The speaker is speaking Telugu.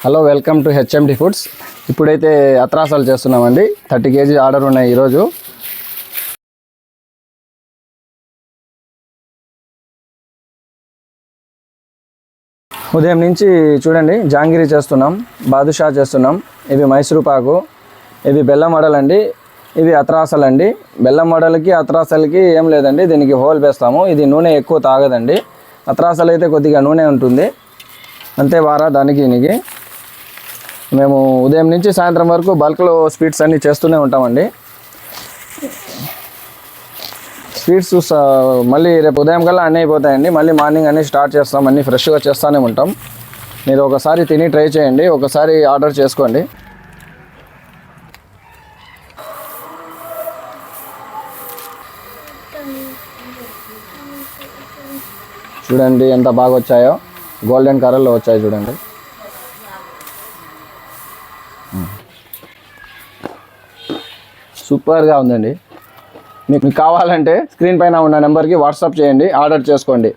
Hello, welcome to HMD foods. ఇప్పుడైతే అత్రాసాలు చేస్తున్నామండి. 30 kg ఆర్డర్ ఉన్నాయి ఈరోజు. ఉదయం నుంచి చూడండి, జాంగిరీ చేస్తున్నాం, బాదుషా చేస్తున్నాం. ఇవి మైసూరు పాకు, ఇవి బెల్లం మోడల్ అండి. ఇవి అత్రాసాలు అండి. బెల్లం మోడల్కి అత్రాసాలకి ఏం లేదండి, దీనికి హోల్ వేస్తాము. ఇది నూనె ఎక్కువ తాగదండి. అత్రాసాలు అయితే కొద్దిగా నూనె ఉంటుంది అంతే. దానికి దీనికి మేము ఉదయం నుంచి సాయంత్రం వరకు బల్క్లో స్వీట్స్ అన్నీ చేస్తూనే ఉంటామండి. స్వీట్స్ మళ్ళీ రేపు ఉదయం కల్లా అన్నీ అయిపోతాయండి. మళ్ళీ మార్నింగ్ అన్నీ స్టార్ట్ చేస్తాం, అన్నీ ఫ్రెష్గా చేస్తూనే ఉంటాం. మీరు ఒకసారి తిని ట్రై చేయండి, ఒకసారి ఆర్డర్ చేసుకోండి. చూడండి ఎంత బాగా వచ్చాయో, గోల్డెన్ కలర్లో వచ్చాయి చూడండి. సూపర్గా ఉందండి. మీకు కావాలంటే స్క్రీన్ పైన ఉన్న నెంబర్కి వాట్సాప్ చేయండి, ఆర్డర్ చేసుకోండి.